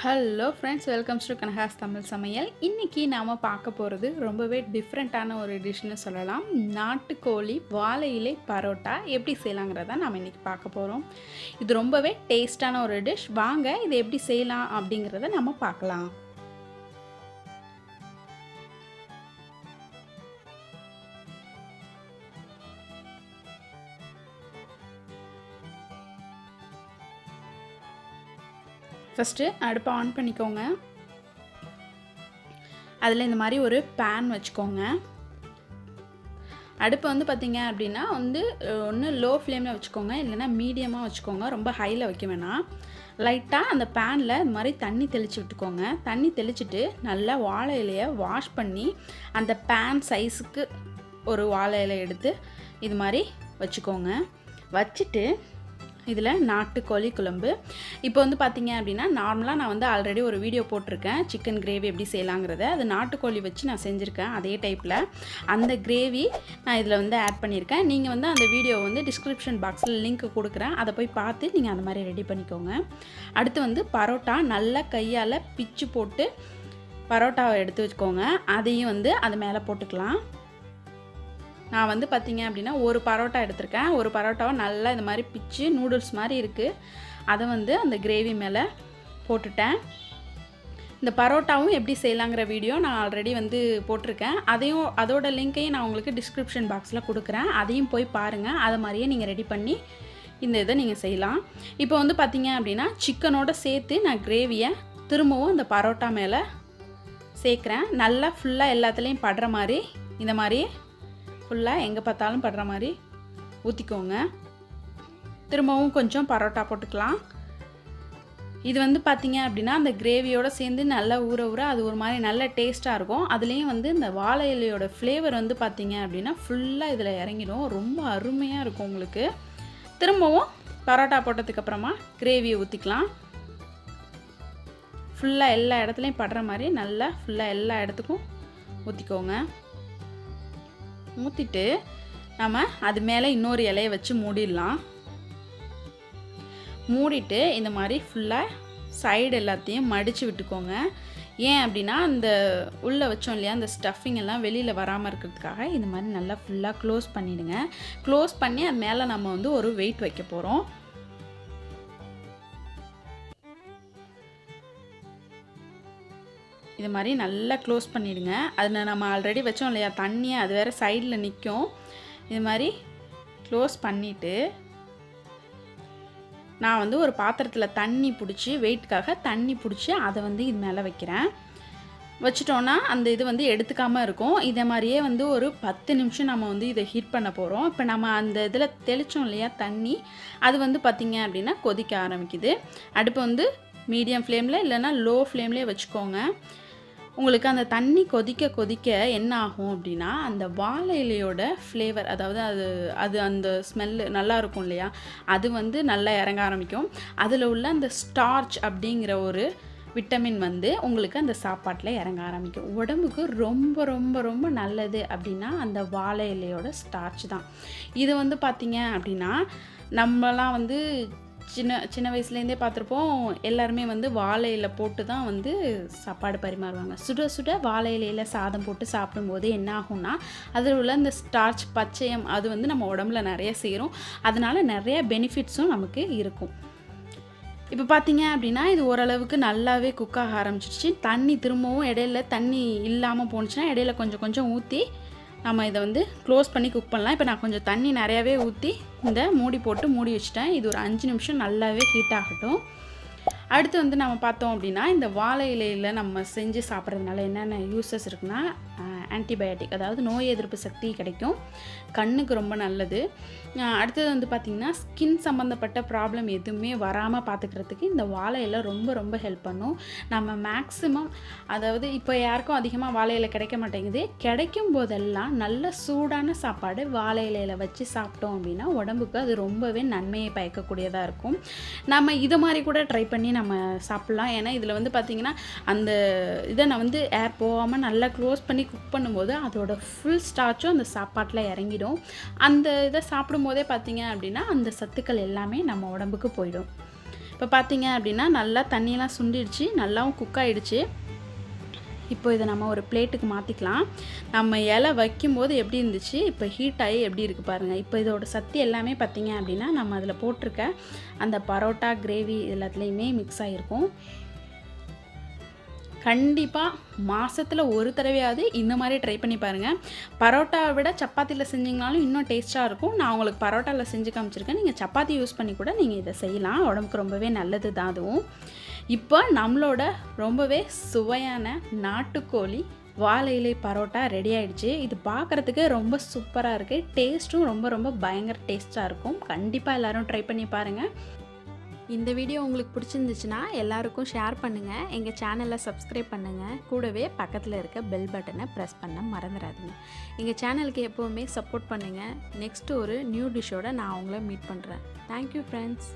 Hello friends, welcomes to Kanaka சமையல். இன்றைக்கி நாம் பார்க்க போகிறது ரொம்பவே டிஃப்ரெண்ட்டான ஒரு டிஷ்னு சொல்லலாம். நாட்டுக்கோழி வாழை இலை பரோட்டா எப்படி செய்யலாங்கிறத நாம் இன்றைக்கி பார்க்க போகிறோம். இது ரொம்பவே டேஸ்டான ஒரு டிஷ். வாங்க இதை எப்படி செய்யலாம் அப்படிங்கிறத நம்ம பார்க்கலாம். ஃபஸ்ட்டு அடுப்பை ஆன் பண்ணிக்கோங்க. அதில் இந்த மாதிரி ஒரு பேன் வச்சுக்கோங்க. அடுப்பை பார்த்திங்க அப்படின்னா ஒன்று லோ ஃப்ளேமில் வச்சுக்கோங்க, இல்லைன்னா மீடியமாக வச்சுக்கோங்க. ரொம்ப ஹையில் வைக்க வேணாம். லைட்டாக அந்த பேனில் இந்த மாதிரி தண்ணி தெளித்து விட்டுக்கோங்க. தண்ணி தெளிச்சுட்டு நல்லா வாழை இலையை வாஷ் பண்ணி அந்த பேன் சைஸுக்கு ஒரு வாழை இலை எடுத்து இது மாதிரி வச்சுக்கோங்க. வச்சுட்டு இதில் நாட்டுக்கோழி குழம்பு இப்போ பார்த்திங்க அப்படின்னா நார்மலாக நான் ஆல்ரெடி ஒரு வீடியோ போட்டிருக்கேன், சிக்கன் கிரேவி எப்படி செய்யலாங்கிறத. அது நாட்டுக்கோழி வச்சு நான் செஞ்சுருக்கேன். அதே டைப்பில் அந்த கிரேவி நான் இதில் ஆட் பண்ணியிருக்கேன். நீங்கள் அந்த வீடியோ டிஸ்கிரிப்ஷன் பாக்ஸில் லிங்க் கொடுக்குறேன், அதை போய் பார்த்து நீங்கள் அந்த மாதிரி ரெடி பண்ணிக்கோங்க. அடுத்து பரோட்டா நல்லா கையால் பிச்சு போட்டு பரோட்டாவை எடுத்து வச்சுக்கோங்க. அதையும் அது மேலே போட்டுக்கலாம். நான் பார்த்திங்க அப்படின்னா ஒரு பரோட்டா எடுத்திருக்கேன். ஒரு பரோட்டாவை நல்லா இந்த மாதிரி பிச்சு நூடுல்ஸ் மாதிரி இருக்குது, அதை அந்த கிரேவி மேலே போட்டுட்டேன். இந்த பரோட்டாவும் எப்படி செய்யலாங்கிற வீடியோ நான் ஆல்ரெடி போட்டிருக்கேன். அதோட லிங்க்கையும் நான் உங்களுக்கு டிஸ்கிரிப்ஷன் பாக்ஸில் கொடுக்குறேன், அதையும் போய் பாருங்கள். அதை மாதிரியே நீங்கள் ரெடி பண்ணி இந்த இதை நீங்கள் செய்யலாம். இப்போ பார்த்திங்க அப்படின்னா சிக்கனோடு சேர்த்து நான் கிரேவியை திரும்பவும் இந்த பரோட்டா மேலே சேர்க்குறேன். நல்லா ஃபுல்லாக எல்லாத்துலேயும் படுற மாதிரி இந்த மாதிரி ஃபுல்லாக எங்கே பார்த்தாலும் படுற மாதிரி ஊற்றிக்கோங்க. திரும்பவும் கொஞ்சம் பரோட்டா போட்டுக்கலாம். இது பார்த்திங்க அப்படின்னா அந்த கிரேவியோடு சேர்ந்து நல்லா ஊற அது ஒரு மாதிரி நல்ல டேஸ்ட்டாக இருக்கும். அதுலேயும் இந்த வாழை இலையோட ஃப்ளேவர் பார்த்திங்க அப்படின்னா ஃபுல்லாக இதில் இறங்கிடும். ரொம்ப அருமையாக இருக்கும் உங்களுக்கு. திரும்பவும் பரோட்டா போட்டதுக்கப்புறமா கிரேவியை ஊற்றிக்கலாம். ஃபுல்லாக எல்லா இடத்துலையும் படுற மாதிரி நல்லா ஃபுல்லாக எல்லா இடத்துக்கும் ஊற்றிக்கோங்க. ஊற்றிட்டு நம்ம அது மேலே இன்னொரு இலையை வச்சு மூடிடலாம். மூடிட்டு இந்த மாதிரி ஃபுல்லாக சைடு எல்லாத்தையும் மடித்து விட்டுக்கோங்க. ஏன் அப்படின்னா அந்த உள்ளே வச்சோம் இல்லையா, அந்த ஸ்டஃபிங் எல்லாம் வெளியில் வராமல் இருக்கிறதுக்காக இந்த மாதிரி நல்லா ஃபுல்லாக க்ளோஸ் பண்ணிவிடுங்க. க்ளோஸ் பண்ணி அது மேலே நம்ம ஒரு வெயிட் வைக்க போகிறோம். இது மாதிரி நல்லா க்ளோஸ் பண்ணிவிடுங்க. அதில் நம்ம ஆல்ரெடி வச்சோம் இல்லையா தண்ணியை, அது வேறு சைடில் நிற்கும். இது மாதிரி க்ளோஸ் பண்ணிவிட்டு நான் ஒரு பாத்திரத்தில் தண்ணி பிடிச்சி வெயிட்டுக்காக தண்ணி பிடிச்சி அதை இது மேலே வைக்கிறேன். வச்சிட்டோன்னா அந்த இது எடுத்துக்காமல் இருக்கும். இதே மாதிரியே ஒரு 10 நிமிஷம் நம்ம இதை ஹீட் பண்ண போகிறோம். இப்போ நம்ம அந்த இதில் தெளித்தோம் இல்லையா தண்ணி, அது பார்த்திங்க அப்படின்னா கொதிக்க ஆரம்பிக்குது. அடுப்பு மீடியம் ஃப்ளேமில் இல்லைன்னா லோ ஃப்ளேம்லேயே வச்சுக்கோங்க. உங்களுக்கு அந்த தண்ணி கொதிக்க கொதிக்க என்ன ஆகும் அப்படின்னா அந்த வாழை இலையோட ஃப்ளேவர், அதாவது அது அந்த ஸ்மெல்லு நல்லா இருக்கும் இல்லையா, அது நல்லா இறங்க ஆரம்பிக்கும். அதில் உள்ள அந்த ஸ்டார்ச் அப்படிங்கிற ஒரு விட்டமின் உங்களுக்கு அந்த சாப்பாட்டில் இறங்க ஆரம்பிக்கும். உடம்புக்கு ரொம்ப ரொம்ப ரொம்ப நல்லது அப்படின்னா அந்த வாழை இலையோட ஸ்டார்ச் தான். இது பார்த்திங்க அப்படின்னா நம்மலாம் சின்ன வயசுலேருந்தே பார்த்துருப்போம். எல்லாருமே வாழை இலை போட்டு தான் சாப்பாடு பரிமாறுவாங்க. சுட சுட வாழை இலையில் சாதம் போட்டு சாப்பிடும்போது என்ன ஆகும்னா அதில் உள்ள அந்த ஸ்டார்ச் பச்சையம் அது நம்ம உடம்புல நிறைய சேரும். அதனால நிறைய பெனிஃபிட்ஸும் நமக்கு இருக்கும். இப்போ பார்த்திங்க அப்படின்னா இது ஓரளவுக்கு நல்லாவே குக்காக ஆரம்பிச்சிடுச்சு. தண்ணி திரும்பவும் இடையில தண்ணி இல்லாமல் போணுச்சுன்னா இடையில கொஞ்சம் கொஞ்சம் ஊற்றி நம்ம இதை க்ளோஸ் பண்ணி குக் பண்ணலாம். இப்போ நான் கொஞ்சம் தண்ணி நிறையாவே ஊற்றி இந்த மூடி போட்டு மூடி வச்சுட்டேன். இது ஒரு 5 நிமிஷம் நல்லாவே ஹீட் ஆகட்டும். அடுத்து நம்ம பார்த்தோம் அப்படின்னா இந்த வாழை இலையில் நம்ம செஞ்சு சாப்பிட்றதுனால என்னென்ன யூஸஸ் இருக்குன்னா ஆன்டிபயோட்டிக், அதாவது நோய் எதிர்ப்பு சக்தி கிடைக்கும், கண்ணுக்கு ரொம்ப நல்லது. அடுத்தது பார்த்திங்கன்னா ஸ்கின் சம்மந்தப்பட்ட ப்ராப்ளம் எதுவுமே வராமல் பார்த்துக்கிறதுக்கு இந்த வாழை இலை ரொம்ப ரொம்ப ஹெல்ப் பண்ணும். நம்ம மேக்ஸிமம், அதாவது இப்போ யாருக்கும் அதிகமாக வாழை இலை கிடைக்க மாட்டேங்குது, கிடைக்கும் போதெல்லாம் நல்ல சூடான சாப்பாடு வாழை இலையில் வச்சு சாப்பிட்டோம் அப்படின்னா உடம்புக்கு அது ரொம்பவே நன்மையை பயக்கக்கூடியதாக இருக்கும். நம்ம இது மாதிரி கூட ட்ரை பண்ணி நம்ம சாப்பிட்லாம். ஏன்னா இதில் பார்த்திங்கன்னா அந்த இதை நான் ஏர் போகாமல் நல்லா க்ளோஸ் பண்ணி குக் பண்ணும்போது அதோட ஃபுல் ஸ்டார்ச்சும் அந்த சாப்பாட்டில் இறங்கிடும். அந்த இதை சாப்பிடும்போதே பார்த்திங்க அப்படின்னா அந்த சத்துக்கள் எல்லாமே நம்ம உடம்புக்கு போயிடும். இப்போ பார்த்தீங்க அப்படின்னா நல்லா தண்ணியெல்லாம் சுண்டிடுச்சு, நல்லாவும் குக் ஆகிடுச்சு. இப்போ இதை நம்ம ஒரு பிளேட்டுக்கு மாற்றிக்கலாம். நம்ம இலை வைக்கும்போது எப்படி இருந்துச்சு, இப்போ ஹீட் ஆகி எப்படி இருக்குது பாருங்கள். இப்போ இதோட சத்து எல்லாமே பார்த்திங்க அப்படின்னா நம்ம அதில் போட்டிருக்க அந்த பரோட்டா கிரேவி எல்லாத்துலேயுமே மிக்ஸ் ஆகிருக்கும். கண்டிப்பாக மாதத்தில் ஒரு தடவையாவது இந்த மாதிரி ட்ரை பண்ணி பாருங்கள். பரோட்டாவை விட சப்பாத்தியில் செஞ்சிங்கனாலும் இன்னும் டேஸ்ட்டாக இருக்கும். நான் உங்களுக்கு பரோட்டாவில் செஞ்சு காமிச்சிருக்கேன். நீங்கள் சப்பாத்தி யூஸ் பண்ணி கூட நீங்கள் இதை செய்யலாம். உடம்புக்கு ரொம்பவே நல்லது தான் அதுவும். இப்போ நம்மளோட ரொம்பவே சுவையான நாட்டுக்கோழி வாழை இலை பரோட்டா ரெடி ஆகிடுச்சு. இது பார்க்குறதுக்கு ரொம்ப சூப்பராக இருக்குது. டேஸ்ட்டும் ரொம்ப ரொம்ப பயங்கர டேஸ்ட்டாக இருக்கும். கண்டிப்பாக எல்லோரும் ட்ரை பண்ணி பாருங்கள். இந்த வீடியோ உங்களுக்கு பிடிச்சிருந்துச்சுன்னா எல்லாருக்கும் ஷேர் பண்ணுங்கள். எங்கள் சேனலை சப்ஸ்கிரைப் பண்ணுங்கள். கூடவே பக்கத்தில் இருக்க பெல் பட்டனை ப்ரெஸ் பண்ண மறந்துடாதீங்க. எங்கள் சேனலுக்கு எப்போவுமே சப்போர்ட் பண்ணுங்கள். நெக்ஸ்ட்டு ஒரு நியூ டிஷ்ஷோடு நான் உங்களை மீட் பண்ணுறேன். Thank you friends.